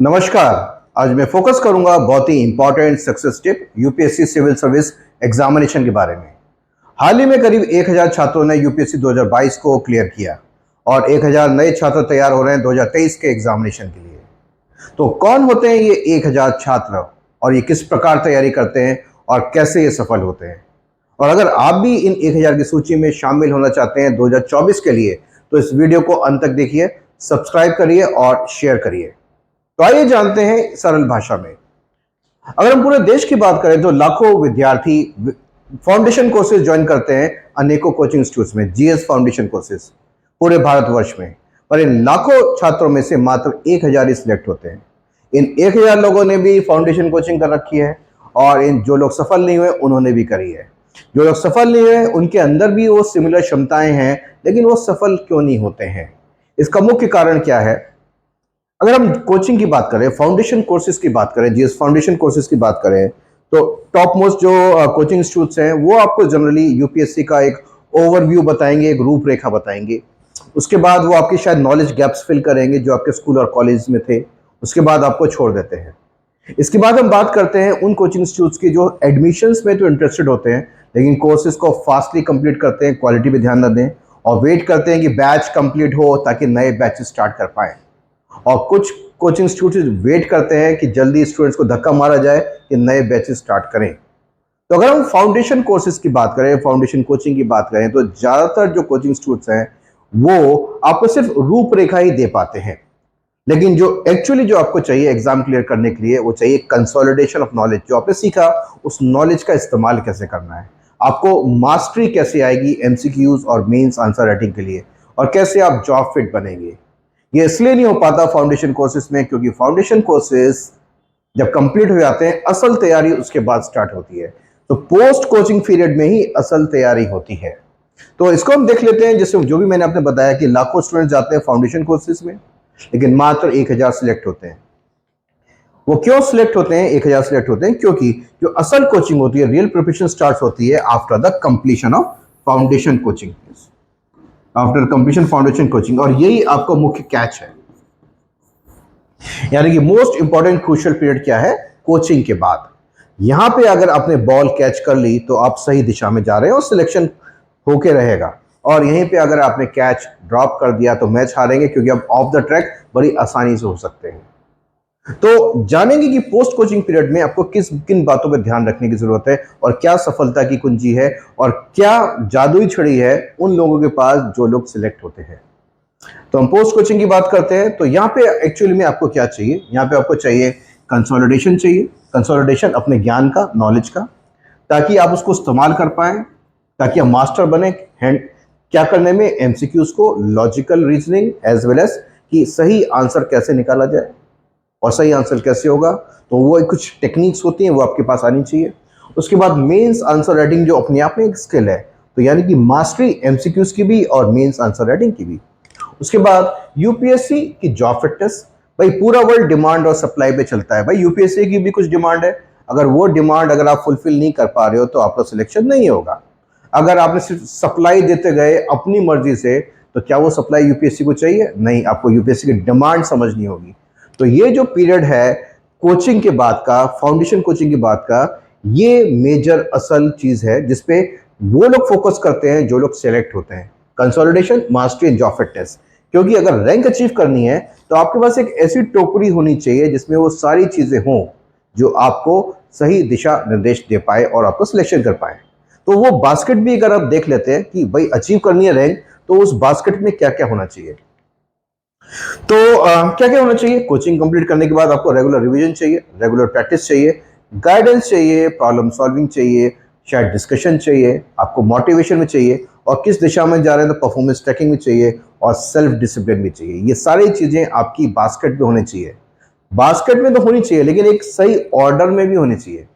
नमस्कार। आज मैं फोकस करूंगा बहुत ही important success tip UPSC civil service examination के बारे में। हाल ही में करीब 1000 छात्रों ने यूपीएससी 2022 को क्लियर किया और 1000 नए छात्र तैयार हो रहे हैं 2023 के एग्जामिनेशन के लिए। तो कौन होते हैं ये 1000 छात्र और ये किस प्रकार तैयारी करते हैं और कैसे ये सफल होते हैं? और अगर आप भी इन 1000 की सूची में शामिल होना चाहते हैं 2024 के लिए, तो इस वीडियो को अंत तक देखिए, सब्सक्राइब करिए और शेयर करिए। तो आइए जानते हैं सरल भाषा में। अगर हम पूरे देश की बात करें तो लाखों विद्यार्थी फाउंडेशन कोर्सेज ज्वाइन करते हैं अनेकों कोचिंग इंस्टीट्यूट्स में, जीएस फाउंडेशन कोर्सेज पूरे भारतवर्ष में। पर इन लाखों छात्रों में से मात्र 1000 ही सिलेक्ट होते हैं। इन 1000 लोगों ने भी फाउंडेशन कोचिंग कर रखी है और इन जो लोग सफल नहीं हुए उन्होंने भी करी है। जो लोग सफल नहीं हुए उनके अंदर भी वो सिमिलर क्षमताएं हैं, लेकिन वो सफल क्यों नहीं होते हैं? इसका मुख्य कारण क्या है? अगर हम कोचिंग की बात करें, फाउंडेशन कोर्सेज की बात करें, जीएस फाउंडेशन कोर्सेज की बात करें, तो टॉप मोस्ट जो कोचिंग इंस्टीट्यूट्स हैं वो आपको जनरली यूपीएससी का एक ओवरव्यू बताएंगे, एक रूपरेखा बताएंगे। उसके बाद वो आपकी शायद नॉलेज गैप्स फिल करेंगे जो आपके स्कूल और कॉलेज में थे, उसके बाद आपको छोड़ देते हैं। इसके बाद हम बात करते हैं उन कोचिंग इंस्टीट्यूट्स की जो एडमिशन्स में तो इंटरेस्टेड होते हैं, लेकिन कोर्सेज को फास्टली कंप्लीट करते हैं, क्वालिटी पे ध्यान न दें और वेट करते हैं कि बैच कंप्लीट हो ताकि नए बैचेस स्टार्ट कर पाएं। और कुछ कोचिंग इंस्टीट्यूट वेट करते हैं कि जल्दी स्टूडेंट्स को धक्का मारा जाए कि नए बैचेस स्टार्ट करें। तो अगर हम फाउंडेशन कोर्सेज की बात करें, फाउंडेशन कोचिंग की बात करें, तो ज़्यादातर जो कोचिंग इंस्टीट्यूट्स हैं वो आपको सिर्फ रूपरेखा ही दे पाते हैं, लेकिन जो एक्चुअली जो आपको चाहिए एग्जाम क्लियर करने के लिए वो चाहिए कंसोलिडेशन ऑफ नॉलेज। जो आपने सीखा उस नॉलेज का इस्तेमाल कैसे करना है, आपको मास्टरी कैसे आएगी एमसीक्यूज और मेंस आंसर राइटिंग के लिए, और कैसे आप जॉब फिट बनेंगे। ये इसलिए नहीं हो पाता फाउंडेशन कोर्सेज में क्योंकि फाउंडेशन कोर्सेज जब कंप्लीट हो जाते हैं असल तैयारी उसके बाद स्टार्ट होती है। तो पोस्ट कोचिंग पीरियड में ही असल तैयारी होती है। तो इसको हम देख लेते हैं। जैसे जो भी मैंने आपने बताया कि लाखों स्टूडेंट जाते हैं फाउंडेशन कोर्सेज में, लेकिन मात्र 1000 सिलेक्ट होते हैं। वो क्यों सिलेक्ट होते हैं? 1000 सिलेक्ट होते हैं क्योंकि जो असल कोचिंग होती है, रियल प्रिपरेशन स्टार्ट होती है after the completion of foundation coaching, after completion foundation coaching. और यही आपका मुख्य कैच है, यानी कि मोस्ट इंपॉर्टेंट क्रूशियल पीरियड क्या है? कोचिंग के बाद। यहां पे अगर आपने बॉल कैच कर ली तो आप सही दिशा में जा रहे हैं और सिलेक्शन होके रहेगा। और यहीं पे अगर आपने कैच ड्रॉप कर दिया तो मैच हारेंगे, क्योंकि अब ऑफ द ट्रैक बड़ी आसानी से हो सकते हैं। तो जानेंगे कि पोस्ट कोचिंग पीरियड में आपको किन बातों पर ध्यान रखने की जरूरत है और क्या सफलता की कुंजी है और क्या जादुई छड़ी है उन लोगों के पास जो लोग सिलेक्ट होते हैं। तो हम पोस्ट कोचिंग की बात करते हैं। तो यहाँ पे एक्चुअली में आपको क्या चाहिए? यहाँ पे आपको चाहिए कंसोलिडेशन चाहिए, कंसोलिडेशन अपने ज्ञान का, नॉलेज का, ताकि आप उसको इस्तेमाल कर पाएं, ताकि आप मास्टर बने हैंड क्या करने में, एमसीक्यूज को, logical reasoning as well as कि सही आंसर कैसे निकाला जाए और सही आंसर कैसे होगा। तो वो कुछ टेक्निक्स होती हैं वो आपके पास आनी चाहिए। उसके बाद मेंस आंसर राइटिंग जो अपने आप में एक स्किल है, तो यानी कि मास्टरी एमसीक्यूज की भी और मेंस आंसर राइटिंग की भी। उसके बाद यूपीएससी की जॉब फिटनेस। भाई पूरा वर्ल्ड डिमांड और सप्लाई पे चलता है। भाई यूपीएससी की भी कुछ डिमांड है, अगर वो डिमांड अगर आप फुलफिल नहीं कर पा रहे हो तो आपका सिलेक्शन नहीं होगा। अगर आपने सिर्फ सप्लाई देते गए अपनी मर्जी से, तो क्या वो सप्लाई यूपीएससी को चाहिए? नहीं, आपको यूपीएससी की डिमांड समझनी होगी। तो ये जो पीरियड है कोचिंग के बाद का, फाउंडेशन कोचिंग के बाद का, ये मेजर असल चीज है जिसपे वो लोग फोकस करते हैं जो लोग सेलेक्ट होते हैं। Consolidation, mastery and job fitness. क्योंकि अगर रैंक अचीव करनी है तो आपके पास एक ऐसी टोकरी होनी चाहिए जिसमें वो सारी चीजें हों जो आपको सही दिशा निर्देश दे पाए और आपको सिलेक्शन कर पाए। तो वो बास्केट भी अगर आप देख लेते हैं कि भाई अचीव करनी है रैंक, तो उस बास्केट में क्या क्या होना चाहिए। तो क्या क्या होना चाहिए? कोचिंग कंप्लीट करने के बाद आपको रेगुलर रिवीजन चाहिए, रेगुलर प्रैक्टिस चाहिए, गाइडेंस चाहिए, प्रॉब्लम सॉल्विंग चाहिए, शायद डिस्कशन चाहिए, आपको मोटिवेशन में चाहिए, और किस दिशा में जा रहे हैं तो परफॉर्मेंस ट्रैकिंग भी चाहिए और सेल्फ डिसिप्लिन भी चाहिए। ये सारी चीजें आपकी बास्केट में होनी चाहिए। बास्केट में तो होनी चाहिए लेकिन एक सही ऑर्डर में भी होनी चाहिए।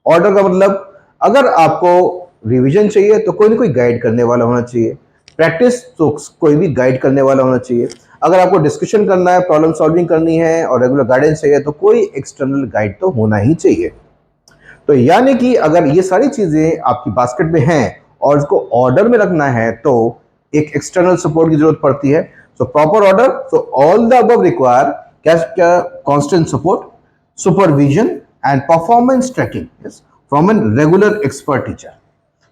ऑर्डर का मतलब, अगर आपको रिवीजन चाहिए तो कोई ना कोई गाइड करने वाला होना चाहिए, प्रैक्टिस तो कोई भी गाइड करने वाला होना चाहिए, अगर आपको डिस्कशन करना है, प्रॉब्लम सॉल्विंग करनी है और रेगुलर गाइडेंस चाहिए तो कोई एक्सटर्नल गाइड तो होना ही चाहिए। तो यानी कि अगर ये सारी चीजें आपकी बास्केट में हैं और इसको ऑर्डर में रखना है तो एक एक्सटर्नल सपोर्ट की जरूरत पड़ती है। So proper order, so all the above require क्या क्या? Constant support, supervision and performance tracking from an regular expert teacher.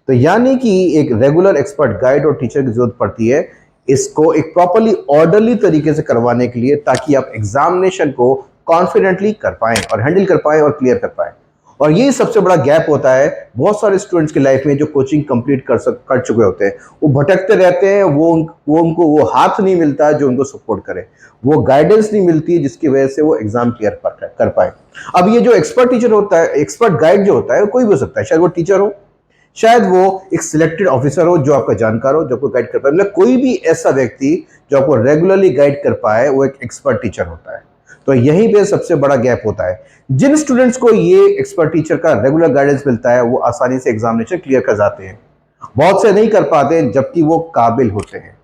तो यानी कि एक रेगुलर एक्सपर्ट गाइड और टीचर की जरूरत पड़ती है इसको एक प्रॉपरली ऑर्डरली तरीके से करवाने के लिए, ताकि आप एग्जामिनेशन को कॉन्फिडेंटली कर पाएं और हैंडल कर पाएं और क्लियर कर पाएं। और यही सबसे बड़ा गैप होता है बहुत सारे स्टूडेंट्स की लाइफ में जो कोचिंग कंप्लीट कर चुके होते हैं। वो भटकते रहते हैं, वो उनको वो हाथ नहीं मिलता जो उनको सपोर्ट करे, वो गाइडेंस नहीं मिलती जिसकी वजह से वो एग्जाम क्लियर कर पाए। अब ये जो एक्सपर्ट टीचर होता है, एक्सपर्ट गाइड जो होता है, वो कोई भी हो सकता है, शायद वो टीचर हो, शायद वो एक सिलेक्टेड ऑफिसर हो जो आपका जानकार हो, जो आपको गाइड कर पाए। मतलब कोई भी ऐसा व्यक्ति जो आपको रेगुलरली गाइड कर पाए वो एक एक्सपर्ट टीचर होता है। तो यहीं पे सबसे बड़ा गैप होता है। जिन स्टूडेंट्स को ये एक्सपर्ट टीचर का रेगुलर गाइडेंस मिलता है वो आसानी से एग्जामिनेशन क्लियर कर जाते हैं, बहुत से नहीं कर पाते जबकि वो काबिल होते हैं।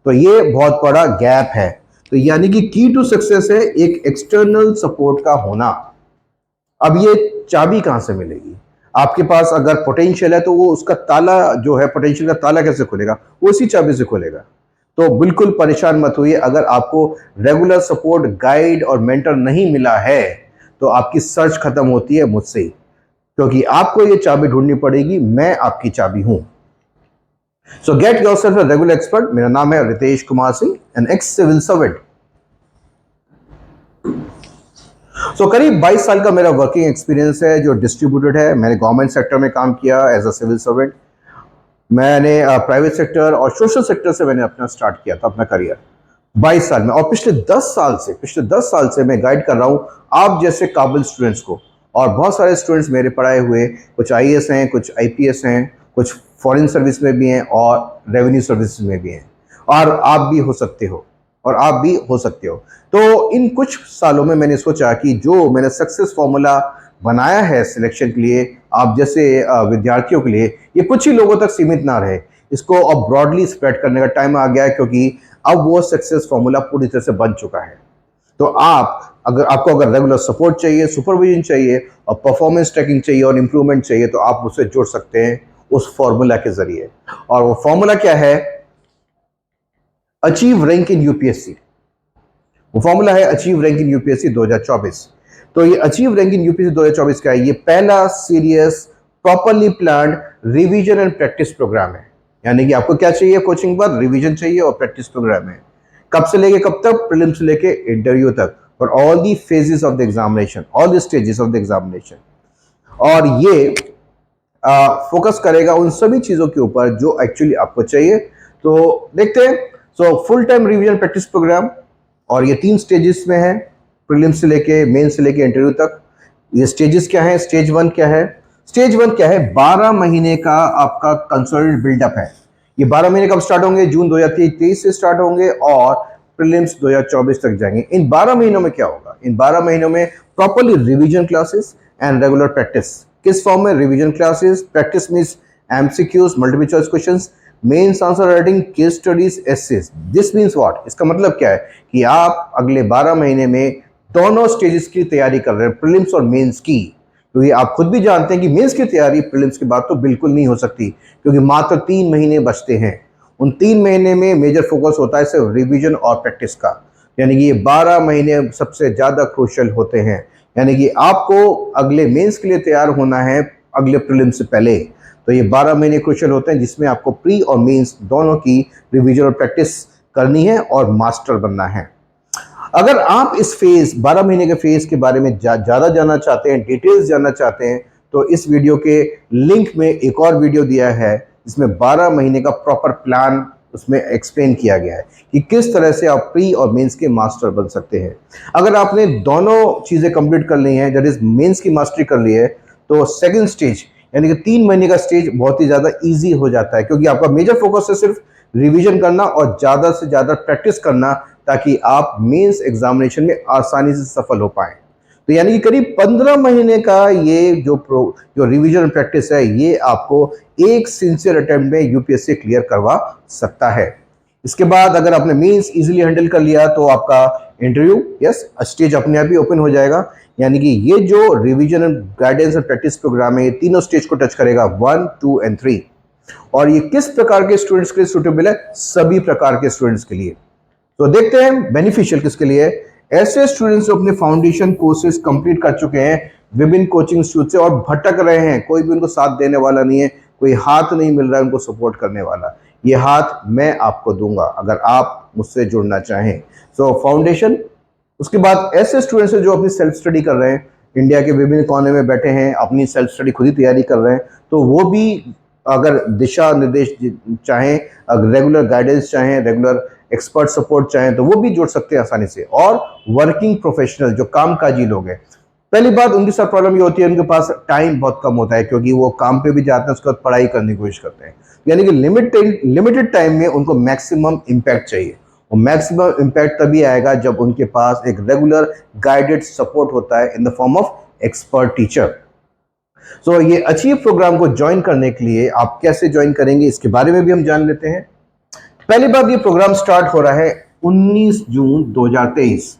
तो ये बहुत बड़ा गैप है। तो यानी कि की टू सक्सेस है एक एक्सटर्नल सपोर्ट का होना। अब ये चाबी कहां से मिलेगी? आपके पास अगर पोटेंशियल है तो वो उसका ताला जो है, पोटेंशियल का ताला कैसे खुलेगा? वो उसी चाबी से खुलेगा। तो बिल्कुल परेशान मत होइए अगर आपको रेगुलर सपोर्ट, गाइड और मेंटर नहीं मिला है, तो आपकी सर्च खत्म होती है मुझसे ही, क्योंकि आपको ये चाबी ढूंढनी पड़ेगी। मैं आपकी चाबी हूं। So get yourself a regular expert. मेरा नाम है Ritesh Kumar Singh, an ex civil servant. करीब 22 साल का मेरा वर्किंग एक्सपीरियंस है जो डिस्ट्रीब्यूटेड है। मैंने गवर्नमेंट सेक्टर में काम किया एज अ सिविल सर्वेंट। मैंने प्राइवेट सेक्टर और सोशल सेक्टर से मैंने अपना स्टार्ट किया था अपना करियर 22 साल में। और पिछले 10 साल से मैं गाइड कर रहा हूँ आप जैसे काबिल स्टूडेंट्स को। और बहुत सारे स्टूडेंट्स मेरे पढ़ाए हुए, कुछ आईएएस हैं, कुछ आईपीएस हैं, कुछ फॉरेन सर्विस में भी हैं और रेवेन्यू सर्विस में भी हैं। और आप भी हो सकते हो, और आप भी हो सकते हो। तो इन कुछ सालों में मैंने सोचा कि जो मैंने सक्सेस फॉर्मूला बनाया है सिलेक्शन के लिए, आप जैसे विद्यार्थियों के लिए, ये कुछ ही लोगों तक सीमित ना रहे, इसको अब ब्रॉडली स्प्रेड करने का टाइम आ गया है, क्योंकि अब वो सक्सेस फॉर्मूला पूरी तरह से बन चुका है। तो आपको अगर रेगुलर सपोर्ट चाहिए, सुपरविजन चाहिए और परफॉर्मेंस ट्रैकिंग चाहिए और इंप्रूवमेंट चाहिए, तो आप उससे जुड़ सकते हैं उस फॉर्मूला के जरिए। और वो फॉर्मूला क्या है? Achieve rank in UPSC. वो फॉर्मूला है अचीव रैंक इन यूपीएससी 2024। तो ये अचीव रैंक इन यूपीएससी 2024 का है, ये पहला serious properly planned revision and practice programme है। यानी कि आपको क्या चाहिए कोचिंग पर? रिवीजन चाहिए और प्रैक्टिस प्रोग्राम है। कब से लेके कब तक? प्रीलिम्स से लेके इंटरव्यू तक, for all the phases of the examination, all the stages of the examination. और ये फोकस करेगा उन सभी चीजों के ऊपर जो एक्चुअली आपको चाहिए। तो देखते हैं। Full time revision practice programme, और ये 3 स्टेजेस में है, प्रीलिम्स से लेके, मेन से लेके इंटरव्यू तक। ये स्टेजेस क्या है? स्टेज 1 क्या है? स्टेज 1 क्या है? 12 महीने का आपका कंसोलिडेटेड बिल्डअप है। ये 12 महीने कब स्टार्ट होंगे? जून 2023 से स्टार्ट होंगे और प्रीलिम्स 2024 तक जाएंगे। इन 12 महीनों में क्या होगा? इन 12 महीनों में properly revision classes and regular practice. किस फॉर्म में? Revision classes, practice means MCQs, multiple choice questions, mains answer writing, case studies, essays. This means what? इसका मतलब क्या है कि आप अगले 12 महीने में दोनों स्टेजेस की तैयारी कर रहे हैं, प्रीलिम्स और मेंस की। क्योंकि आप खुद भी जानते हैं कि मेंस की तैयारी प्रीलिम्स के बाद तो बिल्कुल नहीं हो सकती, क्योंकि मात्र 3 महीने बचते हैं। उन 3 महीने में मेजर फोकस होता है सिर्फ रिवीजन और प्रैक्टिस का। यानी कि ये 12 महीने सबसे ज्यादा क्रूशियल होते हैं। यानी कि आपको अगले मेंस के लिए तैयार होना है अगले प्रीलिम्स से पहले। तो ये 12 महीने क्रूशियल होते हैं जिसमें आपको प्री और मेंस दोनों की रिवीजन और प्रैक्टिस करनी है और मास्टर बनना है। अगर आप इस फेज 12 महीने के फेज के बारे में ज्यादा जानना चाहते हैं, डिटेल्स जानना चाहते हैं, तो इस वीडियो के लिंक में एक और वीडियो दिया है जिसमें 12 महीने का प्रॉपर प्लान उसमें एक्सप्लेन किया गया है कि किस तरह से आप प्री और मेंस के मास्टर बन सकते हैं। अगर आपने दोनों चीजें कंप्लीट कर ली हैं, दैट इज मेंस की मास्टरी कर ली है, तो सेकंड स्टेज यानी कि 3 महीने का स्टेज बहुत ही ज्यादा इजी हो जाता है, क्योंकि आपका मेजर फोकस है सिर्फ रिवीजन करना और ज्यादा से ज्यादा प्रैक्टिस करना, ताकि आप मेंस एग्जामिनेशन में आसानी से सफल हो पाए। तो यानी कि करीब 15 महीने का ये जो रिवीजन प्रैक्टिस है, ये आपको एक सिंसियर अटेम्प्ट में यूपीएससी क्लियर करवा सकता है। इसके बाद अगर आपने मेंस इजीली हैंडल कर लिया तो आपका इंटरव्यू स्टेज अपने आप ही ओपन हो जाएगा। यानी कि ये जो revision and guidance and practice programme है, ये तीनों स्टेज को टच करेगा, 1, 2 एंड 3। और ये किस प्रकार के स्टूडेंट्स के लिए सूटेबल है? सभी प्रकार के स्टूडेंट्स के लिए। तो देखते हैं बेनिफिशियल किसके लिए है। ऐसे स्टूडेंट्स जो अपने फाउंडेशन कोर्सेज कंप्लीट कर चुके हैं विभिन्न कोचिंग इंस्टीट्यूट से और भटक रहे हैं, कोई भी उनको साथ देने वाला नहीं है, कोई हाथ नहीं मिल रहा है उनको सपोर्ट करने वाला, ये हाथ मैं आपको दूंगा अगर आप मुझसे जुड़ना चाहें। सो फाउंडेशन, उसके बाद ऐसे स्टूडेंट्स हैं जो अपनी सेल्फ स्टडी कर रहे हैं, इंडिया के विभिन्न कोने में बैठे हैं, अपनी सेल्फ स्टडी खुद ही तैयारी कर रहे हैं, तो वो भी अगर दिशा निर्देश चाहें, रेगुलर गाइडेंस चाहें, रेगुलर एक्सपर्ट सपोर्ट चाहें, तो वो भी जुड़ सकते हैं आसानी से। और वर्किंग प्रोफेशनल जो कामकाजी लोग हैं, पहली बात उनके साथ प्रॉब्लम ये होती है उनके पास टाइम बहुत कम होता है, क्योंकि वो काम पे भी जाते हैं उसके बाद पढ़ाई करने की कोशिश करते हैं, यानी कि लिमिटेड टाइम में उनको मैक्सिमम इम्पैक्ट चाहिए। और मैक्सिमम इम्पैक्ट तभी आएगा जब उनके पास एक रेगुलर गाइडेड सपोर्ट होता है in the form of expert teacher. So ये अचीव प्रोग्राम को ज्वाइन करने के लिए आप कैसे ज्वाइन करेंगे इसके बारे में भी हम जान लेते हैं। पहली बात, ये प्रोग्राम स्टार्ट हो रहा है 19 जून 2023।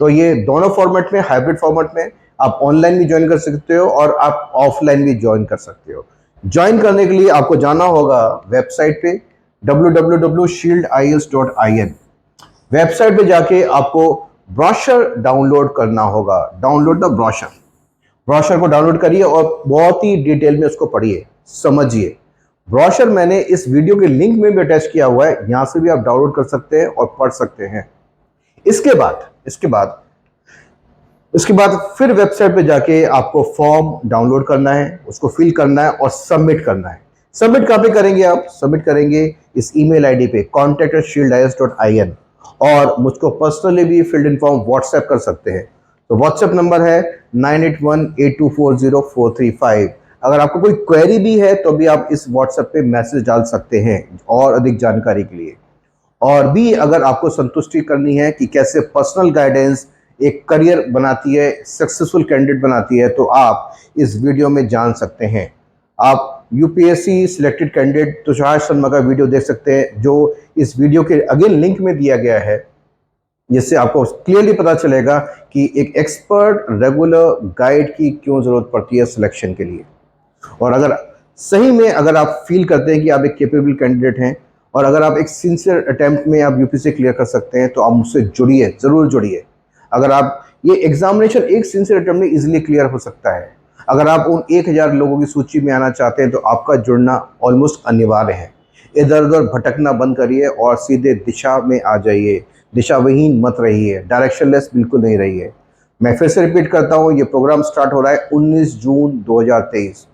तो ये दोनों फॉर्मेट में, हाइब्रिड फॉर्मेट में, आप ऑनलाइन भी ज्वाइन कर सकते हो और आप ऑफलाइन भी ज्वाइन कर सकते हो। ज्वाइन करने के लिए आपको जाना होगा वेबसाइट पे www.shieldis.in। वेबसाइट पे जाके आपको ब्रोशर डाउनलोड करना होगा, डाउनलोड द ब्रोशर। ब्रोशर को डाउनलोड करिए और बहुत ही डिटेल में उसको पढ़िए, समझिए। ब्रोशर मैंने इस वीडियो के लिंक में भी अटैच किया हुआ है, यहां से भी आप डाउनलोड कर सकते हैं और पढ़ सकते हैं। इसके बाद फिर वेबसाइट पे जाके आपको फॉर्म डाउनलोड करना है, उसको फिल करना है और सबमिट करना है। सबमिट कहाँ पे करेंगे आप? सबमिट करेंगे इस ईमेल आईडी पे contact@shieldis.in, और मुझको पर्सनली भी फिल्ड इन फॉर्म व्हाट्सएप कर सकते हैं। तो व्हाट्सएप नंबर है 9818240435। अगर आपको कोई क्वेरी भी है तो भी आप इस व्हाट्सएप पे मैसेज डाल सकते हैं और अधिक जानकारी के लिए। और भी अगर आपको संतुष्टि करनी है कि कैसे पर्सनल गाइडेंस एक करियर बनाती है, सक्सेसफुल कैंडिडेट बनाती है, तो आप इस वीडियो में जान सकते हैं। आप UPSC selected candidate Tushar Sharma का वीडियो देख सकते हैं, जो इस वीडियो के अगेन लिंक में दिया गया है, जिससे आपको क्लियरली पता चलेगा कि एक एक्सपर्ट रेगुलर गाइड की क्यों जरूरत पड़ती है सिलेक्शन के लिए। और अगर सही में अगर आप फील करते हैं कि आप एक कैपेबल कैंडिडेट हैं और अगर आप एक सिंसियर अटेम्प्ट में आप यूपीएससी क्लियर कर सकते हैं, तो आप मुझसे जुड़िए, जरूर जुड़िए। अगर आप ये एग्जामिनेशन एक सिंसियर अटेम्प्ट में इजीली क्लियर हो सकता है। अगर आप उन 1000 लोगों की सूची में आना चाहते हैं तो आपका जुड़ना ऑलमोस्ट अनिवार्य है। इधर उधर भटकना बंद करिए और सीधे दिशा में आ जाइए। दिशाविहीन मत रहिए, डायरेक्शनलेस बिल्कुल नहीं रहिए। मैं फिर से रिपीट करता हूँ, ये प्रोग्राम स्टार्ट हो रहा है 19 जून 2023।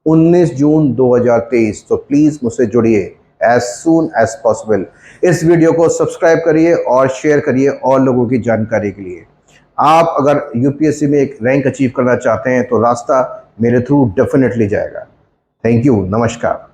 19 जून 2023। तो प्लीज मुझसे जुड़िए एज सून एज पॉसिबल। इस वीडियो को सब्सक्राइब करिए और शेयर करिए और लोगों की जानकारी के लिए। आप अगर यूपीएससी में एक रैंक अचीव करना चाहते हैं तो रास्ता मेरे थ्रू डेफिनेटली जाएगा। थैंक यू, नमस्कार।